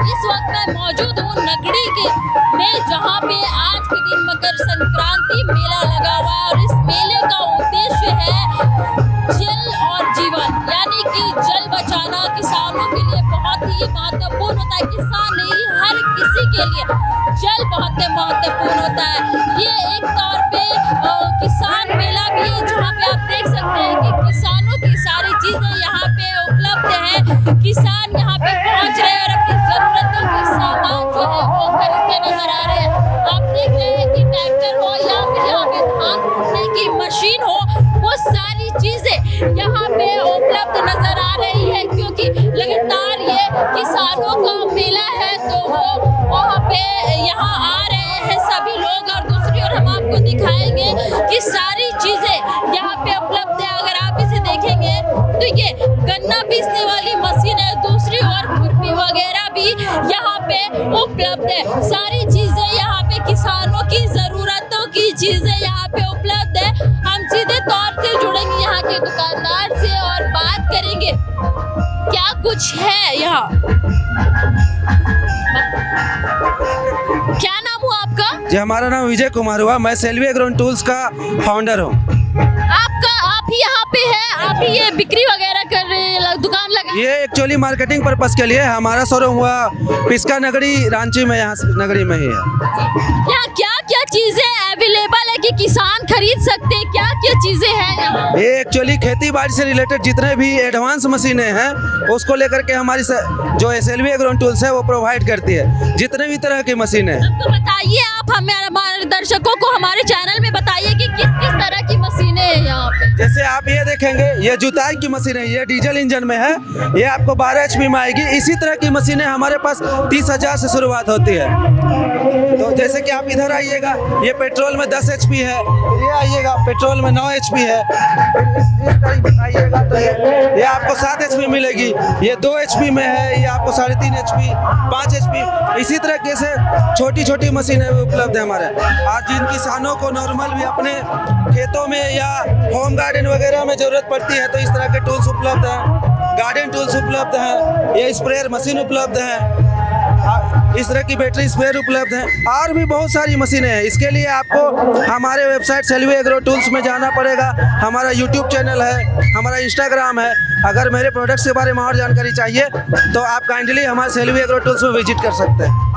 इस वक्त मैं मौजूद हूँ नगड़ी के में, जहाँ पे आज के दिन मकर संक्रांति मेला लगा हुआ है और इस मेले का उद्देश्य है जल और जीवन, यानी कि जल बचाना किसानों के लिए बहुत ही महत्वपूर्ण होता है। किसान नहीं, हर किसी के लिए जल बहुत महत्वपूर्ण होता है। ये एक तौर पे किसान मेला भी है, जहाँ पे आप देख सकते हैं कि किसानों की सारी चीजें यहाँ पे उपलब्ध है। किसान यहाँ पे पहुँच रहे हैं और अपनी जरूरतों के सामान जो है वो खरीदते नजर आ रहे हैं। आप देख रहे हैं कि ट्रैक्टर हो या फिर यहाँ पे धान कूटने की मशीन हो, वो सारी चीजें यहाँ पे उपलब्ध नजर आ रही है, क्योंकि लगातार ये किसानों का मेला है तो वो वहाँ पे यहाँ आ रहे हैं सभी लोग। और दूसरी ओर हम आपको दिखाएंगे कि सारी चीजें यहाँ पे उपलब्ध है। अगर आप इसे देखेंगे तो ये गन्ना पीसने वाली मशीन है, दूसरी ओर खुरपी वगैरह भी यहाँ पे उपलब्ध है। सारी चीजें यहाँ पे किसानों की जरूरतों की चीजें यहाँ पे उपलब्ध है। हम सीधे तौर से जुड़ेंगे यहाँ के दुकानदार से और बात करेंगे क्या कुछ है यहाँ। क्या नाम हुआ आपका? जी, हमारा नाम विजय कुमार हुआ। मैं सेल्वी एग्रो टूल्स का फाउंडर हूँ। आप ही यहाँ पे है, आप ही ये बिक्री वगैरह कर रहे हैं, दुकान लगा? ये एक्चुअली मार्केटिंग पर्पस के लिए हमारा शोरूम हुआ पिस्का नगरी रांची में, यहाँ नगरी में ही है। यहाँ क्या क्या चीजें अवेलेबल है कि किसान खरीद सकते हैं? क्या क्या चीजें हैं यहाँ? ये एक्चुअली खेती बाड़ी से रिलेटेड जितने भी एडवांस मशीनें हैं उसको लेकर के हमारी जो सेल्वी एग्रो टूल्स है वो प्रोवाइड करती है, जितने भी तरह की मशीनें। तो बताइए आप हमारे दर्शकों को हमारे चैनल में बताइए कि किस किस तरह की मशीनें हैं यहाँ पे। जैसे आप ये देखेंगे, ये जुताई की मशीन है, ये डीजल इंजन में है, ये आपको 12 HP में आएगी। इसी तरह की मशीनें हमारे पास 30,000 से शुरुआत होती है। तो जैसे कि आप इधर आइएगा, ये पेट्रोल में 10 HP है, ये आइएगा पेट्रोल में 9 HP है, इस तरह आइएगा तो ये आपको 7 HP मिलेगी। ये 2 HP में है, ये आपको 3.5 HP, 5 HP, इसी तरह के से छोटी छोटी मशीनें उपलब्ध है हमारे। आज जिन किसानों को नॉर्मल भी अपने खेतों में या होम गार्डन वगैरह में जरूरत पड़ती है तो इस तरह के टूल्स उपलब्ध हैं, गार्डन टूल्स उपलब्ध हैं, ये स्प्रेयर मशीन उपलब्ध है, इस तरह की बैटरी स्प्रेयर उपलब्ध है, और भी बहुत सारी मशीनें हैं। इसके लिए आपको हमारे वेबसाइट सेल्वी एग्रो टूल्स में जाना पड़ेगा। हमारा यूट्यूब चैनल है, हमारा इंस्टाग्राम है। अगर मेरे प्रोडक्ट्स के बारे में और जानकारी चाहिए तो आप काइंडली हमारे सेल्वी एग्रो टूल्स में विजिट कर सकते हैं।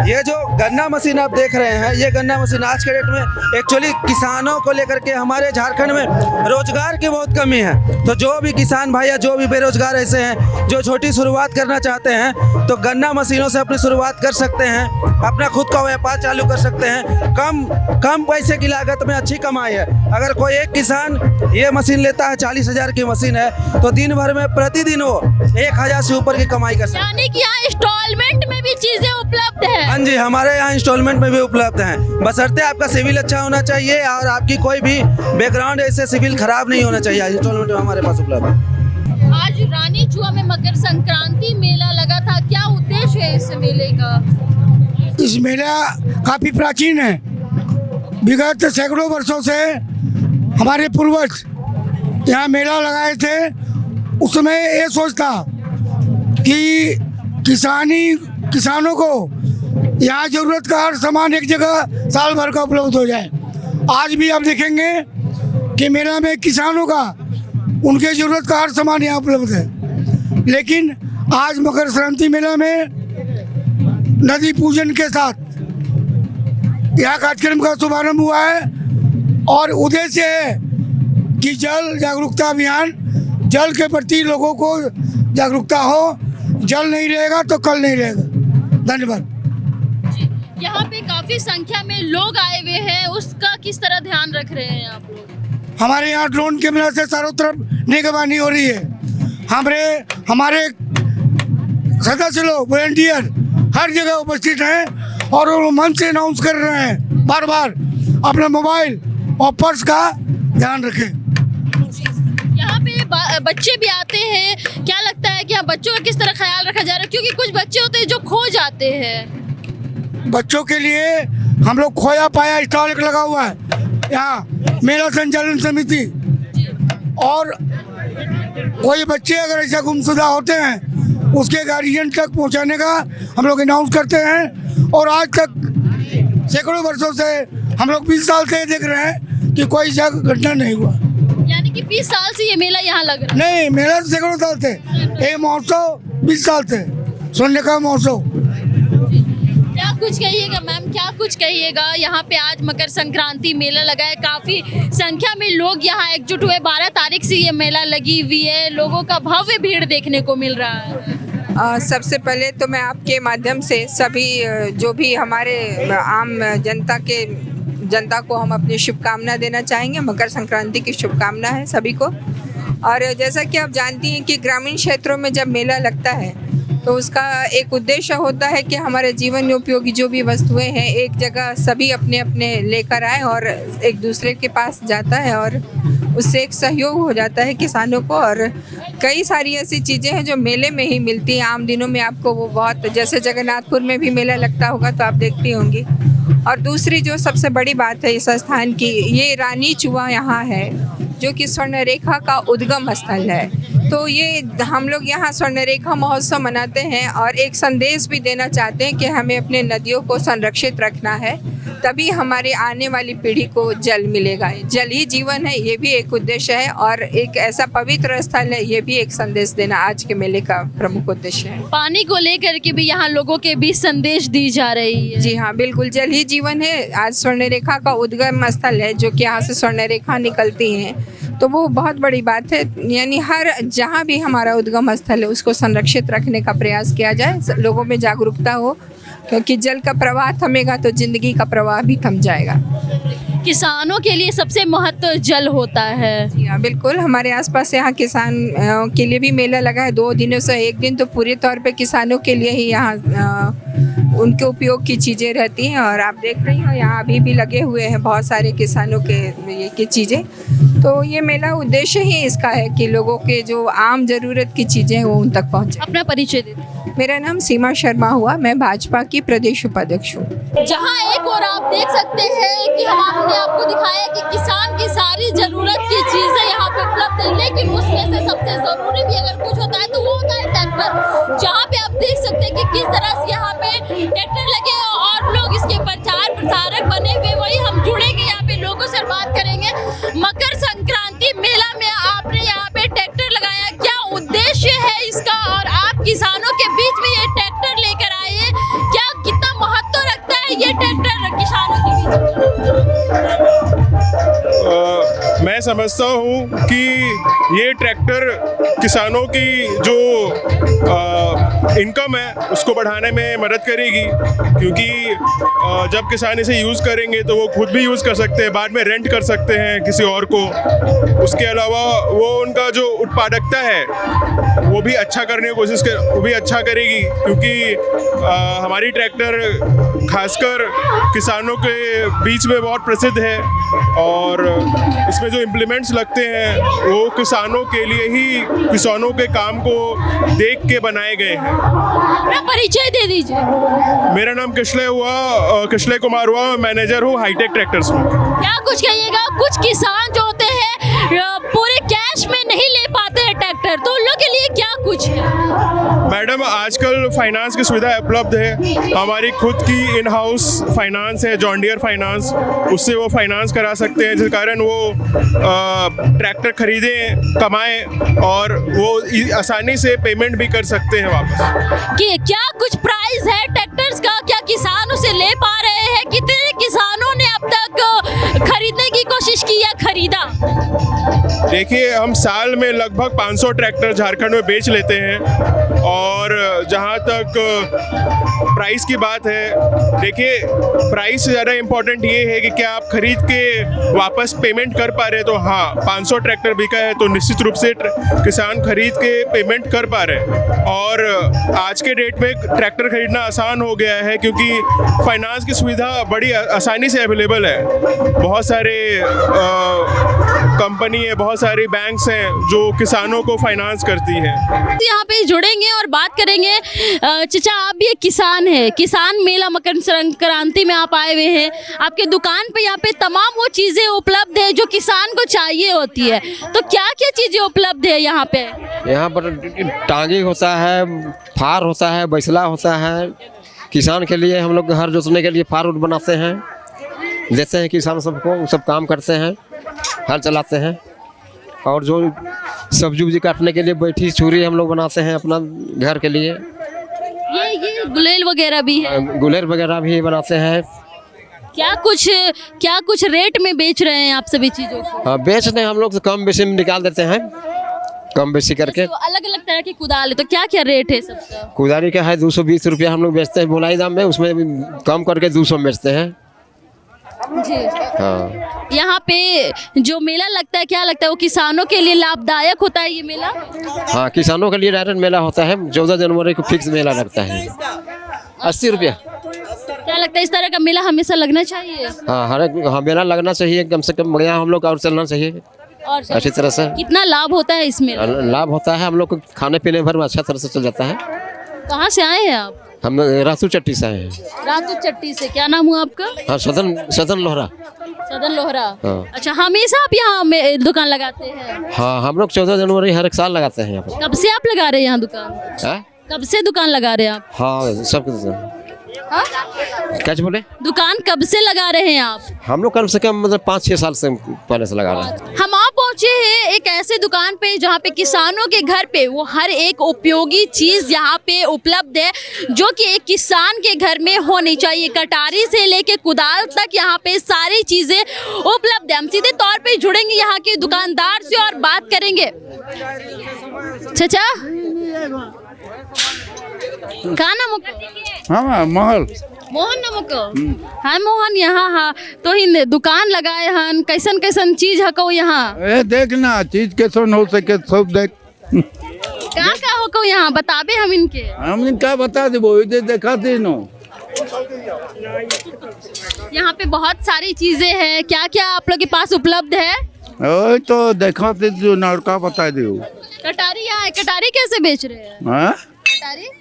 ये जो गन्ना मशीन आप देख रहे हैं, ये गन्ना मशीन आज के डेट में एक्चुअली किसानों को लेकर के हमारे झारखंड में रोजगार की बहुत कमी है। तो जो भी किसान भाई या जो भी बेरोजगार ऐसे हैं जो छोटी शुरुआत करना चाहते हैं तो गन्ना मशीनों से अपनी शुरुआत कर सकते हैं, अपना खुद का व्यापार चालू कर सकते हैं। कम पैसे की लागत में अच्छी कमाई है। अगर कोई एक किसान ये मशीन लेता है, 40,000 की मशीन है, तो दिन भर में प्रतिदिन वो 1,000 से ऊपर की कमाई कर सकता है। यानी कि यहाँ इंस्टॉलमेंट में भी चीजें उपलब्ध है? हाँ जी, हमारे यहाँ इंस्टॉलमेंट में भी उपलब्ध हैं, बशर्ते आपका सिविल अच्छा होना चाहिए और आपकी कोई भी बैकग्राउंड ऐसे सिविल खराब नहीं होना चाहिए। इंस्टॉलमेंट में हमारे पास उपलब्ध है। आज रानीचुआ में मकर संक्रांति मेला लगा था, क्या उद्देश्य है इस मेले का? इस मेला काफी प्राचीन है। विगत सैकड़ों वर्षों से हमारे पूर्वज यहाँ मेला लगाए थे। उस समय ये सोच था कि किसानों को यहाँ जरूरत का हर सामान एक जगह साल भर का उपलब्ध हो जाए। आज भी आप देखेंगे कि मेला में किसानों का उनके जरूरत का हर सामान यहाँ उपलब्ध है। लेकिन आज मकर संक्रांति मेला में नदी पूजन के साथ यहाँ कार्यक्रम का शुभारंभ हुआ है और उद्देश्य है कि जल जागरूकता अभियान, जल के प्रति लोगों को जागरूकता हो। जल नहीं रहेगा तो कल नहीं रहेगा। धन्यवाद। यहाँ पे काफी संख्या में लोग आए हुए हैं, उसका किस तरह ध्यान रख रहे हैं आप लोग? हमारे यहाँ ड्रोन कैमरा से चारों तरफ निगरानी हो रही है। हमारे सदस्य लोग वॉलंटियर हर जगह उपस्थित हैं और वो मन से अनाउंस कर रहे हैं बार बार अपना मोबाइल और पर्स का ध्यान रखें। यहाँ पे बच्चे भी आते हैं, क्या लगता है कि यहाँ बच्चों का किस तरह ख्याल रखा जा रहा है? क्योंकि कुछ बच्चे होते हैं जो खो जाते हैं। बच्चों के लिए हम लोग खोया पाया स्टॉल लगा हुआ है यहाँ मेला संचालन समिति, और कोई बच्चे अगर ऐसा गुमशुदा होते हैं उसके गार्जियन तक पहुंचाने का हम लोग अनाउंस करते हैं। और आज तक सैकड़ों वर्षों से हम लोग 20 साल से देख रहे हैं कि कोई ऐसा घटना नहीं हुआ। यानी कि 20 साल से ये मेला यहाँ लग रहा है। नहीं, मेला तो सैकड़ों साल से, ये महोत्सव 20 साल से, सोने का महोत्सव। क्या कुछ कहिएगा मैम, क्या कुछ कहिएगा? यहाँ पे आज मकर संक्रांति मेला लगा है, काफी संख्या में लोग यहाँ एकजुट हुए। 12 तारीख से ये मेला लगी हुई है, लोगों का भव्य भीड़ देखने को मिल रहा है। सबसे पहले तो मैं आपके माध्यम से सभी जो भी हमारे आम जनता को हम अपनी शुभकामना देना चाहेंगे। मकर संक्रांति की शुभकामना है सभी को। और जैसा कि आप जानती हैं कि ग्रामीण क्षेत्रों में जब मेला लगता है तो उसका एक उद्देश्य होता है कि हमारे जीवन में उपयोगी जो भी वस्तुएं हैं एक जगह सभी अपने अपने लेकर आए और एक दूसरे के पास जाता है और उससे एक सहयोग हो जाता है किसानों को। और कई सारी ऐसी चीज़ें हैं जो मेले में ही मिलती हैं। आम दिनों में आपको वो बहुत, जैसे जगन्नाथपुर में भी मेला लगता होगा तो आप देखती होंगी। और दूसरी जो सबसे बड़ी बात है इस स्थान की, ये रानी चुआ यहाँ है जो कि स्वर्ण रेखा का उद्गम स्थल है। तो ये हम लोग यहाँ स्वर्ण रेखा महोत्सव मनाते हैं और एक संदेश भी देना चाहते हैं कि हमें अपने नदियों को संरक्षित रखना है, तभी हमारे आने वाली पीढ़ी को जल मिलेगा। जल ही जीवन है, ये भी एक उद्देश्य है और एक ऐसा पवित्र स्थल है, ये भी एक संदेश देना आज के मेले का प्रमुख उद्देश्य है। पानी को लेकर के भी यहाँ लोगों के बीच संदेश दी जा रही है। जी हाँ, बिल्कुल, जल ही जीवन है। आज स्वर्ण रेखा का उद्गम स्थल है जो कि यहाँ से स्वर्ण रेखा निकलती हैं, तो वो बहुत बड़ी बात है। यानी हर जहाँ भी हमारा उद्गम स्थल है उसको संरक्षित रखने का प्रयास किया जाए, लोगों में जागरूकता हो, क्योंकि जल का प्रवाह थमेगा तो जिंदगी का प्रवाह भी थम जाएगा। किसानों के लिए सबसे महत्व जल होता है। जी हाँ, बिल्कुल, हमारे आसपास यहाँ किसान के लिए भी मेला लगा है 2 दिनों से। एक दिन तो पूरे तौर पे किसानों के लिए ही यहाँ उनके उपयोग की चीज़ें रहती हैं और आप देख रही हो यहाँ अभी भी लगे हुए हैं बहुत सारे किसानों के ये की चीज़ें। तो ये मेला उद्देश्य ही इसका है कि लोगों के जो आम ज़रूरत की चीज़ें हैं वो उन तक पहुँचे। अपना परिचय दे दीजिए। मेरा नाम सीमा शर्मा हुआ, मैं भाजपा की प्रदेश उपाध्यक्ष हूँ। जहाँ एक और आप देख सकते हैं कि हमने आपको दिखाया कि किसान की सारी जरूरत की चीजें यहाँ पे उपलब्ध है, लेकिन उसमें से सबसे जरूरी भी अगर कुछ होता है तो वो होता है ट्रैक्टर। जहाँ पे आप देख सकते हैं कि किस तरह से यहाँ पे ट्रैक्टर लगे और लोग इसके प्रचार प्रसारक बने हुए। वही हम जुड़ेंगे यहाँ पे लोगों से बात करेंगे। मकर संक्रांति मेला में आपने यहाँ पे ट्रैक्टर लगाया, क्या उद्देश्य है इसका और आप किसानों के बीच में ये ट्रैक्टर लेकर आए हैं, क्या कितना महत्व रखता है ये ट्रैक्टर किसानों के बीच? मैं समझता हूँ कि ये ट्रैक्टर किसानों की जो इनकम है उसको बढ़ाने में मदद करेगी, क्योंकि जब किसान इसे यूज़ करेंगे तो वो खुद भी यूज़ कर सकते हैं, बाद में रेंट कर सकते हैं किसी और को। उसके अलावा वो उनका जो उत्पादकता है वो भी अच्छा करने की कोशिश वो भी अच्छा करेगी, क्योंकि हमारी ट्रैक्टर खासकर किसानों के बीच में बहुत प्रसिद्ध है और इसमें जो इम्प्लीमेंट्स लगते हैं वो किसानों के लिए ही, किसानों के काम को देख के बनाए गए हैं। अपना परिचय दे दीजिए। मेरा नाम किशले कुमार हुआ, मैनेजर हूँ हाईटेक ट्रैक्टर्स में। क्या कुछ कहिएगा? कुछ किसान जो होते हैं पूरे कैश में नहीं ले पाते हैं ट्रैक्टर, तो उन लोगों के लिए क्या कुछ है? मैडम, आजकल फाइनेंस की सुविधा उपलब्ध है। हमारी खुद की इन हाउस फाइनेंस है, जॉन डियर फाइनेंस, उससे वो फाइनेंस करा सकते हैं, जिस कारण वो ट्रैक्टर खरीदें, कमाएं और वो आसानी से पेमेंट भी कर सकते हैं वापस। कि क्या कुछ प्राइस है ट्रैक्टर्स का? क्या किसान उसे ले पा रहे हैं? कितने किसानों ने अब तक खरीदने की कोशिश की या खरीदा? देखिए, हम साल में लगभग 500 ट्रैक्टर झारखंड में बेच लेते हैं और जहाँ तक प्राइस की बात है, देखिए प्राइस से ज़्यादा इम्पोर्टेंट ये है कि क्या आप खरीद के वापस पेमेंट कर पा रहे हैं। तो हाँ, 500 ट्रैक्टर बिका है तो निश्चित रूप से किसान खरीद के पेमेंट कर पा रहे हैं। और आज के डेट में ट्रैक्टर खरीदना आसान हो गया है क्योंकि फाइनेंस की सुविधा बड़ी आसानी से अवेलेबल है। बहुत सारे कंपनी है, बहुत सारे सारी बैंक्स हैं जो किसानों को फाइनेंस करती हैं। यहाँ पे जुड़ेंगे और बात करेंगे। चचा, आप भी एक किसान है, किसान मेला मकर संक्रांति में आप आए हुए हैं। आपके दुकान पे यहाँ पे तमाम वो चीज़ें उपलब्ध है जो किसान को चाहिए होती है, तो क्या क्या चीज़ें उपलब्ध है यहाँ पे? यहाँ पर टांगी होता है, फार होता है, बैसला होता है। किसान के लिए हम लोग हर जोतने के लिए फार उट बनाते हैं, देते हैं किसान सबको, सब काम करते हैं, हल चलाते हैं। और जो सब्जी उब्जी काटने के लिए बैठी छुरी हम लोग बनाते हैं अपना घर के लिए। ये गुलेल वगैरह भी है, गुलेर वगैरह भी बनाते हैं। क्या कुछ रेट में बेच रहे हैं आप सभी चीज़ों को? हाँ, बेचते हैं हम लोग, कम बेसी में निकाल देते हैं, कम बेसी करके। तो अलग अलग तरह की कुदाल है, तो क्या क्या रेट है सबका? कुदारी का है 220 रुपया हम लोग बेचते हैं बुलाई दाम में, उसमें कम करके 200 में बेचते हैं। जी। हाँ, यहाँ पे जो मेला लगता है, क्या लगता है वो किसानों के लिए लाभदायक होता है ये मेला? हाँ, किसानों के लिए डायरेक्ट मेला होता है। 14 जनवरी को फिक्स मेला लगता है, 80 रुपया। क्या लगता है इस तरह का मेला हमेशा लगना चाहिए? हाँ, हर एक, हाँ, मेला लगना चाहिए कम से कम, बढ़िया हम लोग और चलना चाहिए और अच्छी तरह से। कितना लाभ होता है इसमें? लाभ होता है हम लोग को, खाने पीने भर में अच्छा तरह से चल जाता है। कहाँ से आए हैं आप? हम रातू चट्टी से आए हैं। रातू चट्टी से। क्या नाम हुआ आपका? हाँ, सदन लोहरा। सदन लोहरा। हाँ। अच्छा, हमेशा आप यहाँ दुकान लगाते हैं? हाँ, हम लोग 14 जनवरी हर एक साल लगाते हैं यहाँ पर। कब से आप लगा रहे हैं यहाँ दुकान? हाँ? कब से दुकान लगा रहे हैं आप? हाँ, सब हाँ? क्या बोले? दुकान कब से लगा रहे हैं आप? हम लोग कम से कम मतलब 5-6 साल से पहले से लगा रहे हैं। हम आप पहुंचे हैं एक ऐसे दुकान पे जहाँ पे किसानों के घर पे वो हर एक उपयोगी चीज यहाँ पे उपलब्ध है जो कि एक किसान के घर में होनी चाहिए। कटारी से लेके कुदाल तक यहाँ पे सारी चीजें उपलब्ध है। हम सीधे तौर पे जुड़ेंगे यहाँ के दुकानदार से और बात करेंगे। चाचा, का नाम? हाँ, महल मोहन नमक। हाँ मोहन, यहाँ हाँ तो ही दुकान लगाए हन, कैसन कैसन चीज हको यहाँ? ए देखना चीज कैसन हो सके सब देख। का हको यहाँ बताबे हम इनके। हम क्या बता देबो, इधर देखा थी नो। यहाँ पे बहुत सारी चीजें हैं, क्या क्या आप लोग के पास उपलब्ध है? ओए तो देखा थी जो नड़का बता दियो। कटारी यहाँ है, कटारी कैसे बेच रहे हैं? हाँ, कटारी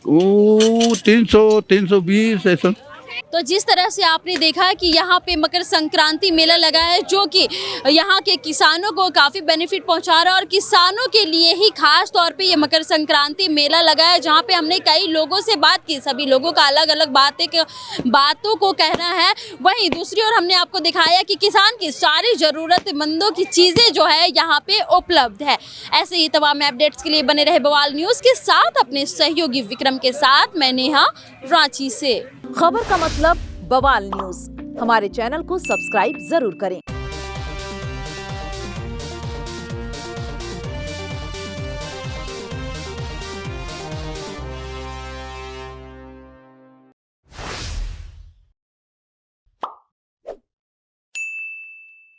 वो 300-320 ऐसा। तो जिस तरह से आपने देखा कि यहाँ पे मकर संक्रांति मेला लगा है जो कि यहाँ के किसानों को काफ़ी बेनिफिट पहुँचा रहा है और किसानों के लिए ही खास तौर पे ये मकर संक्रांति मेला लगा है, जहाँ पे हमने कई लोगों से बात की, सभी लोगों का अलग अलग बातों को कहना है। वहीं दूसरी ओर हमने आपको दिखाया कि किसान की सारी ज़रूरतमंदों की चीज़ें जो है यहाँ पे उपलब्ध है। ऐसे ही तमाम अपडेट्स के लिए बने रहे बवाल न्यूज़ के साथ, अपने सहयोगी विक्रम के साथ मैं नेहा, रांची से। खबर का मतलब बवाल न्यूज। हमारे चैनल को सब्सक्राइब जरूर करें।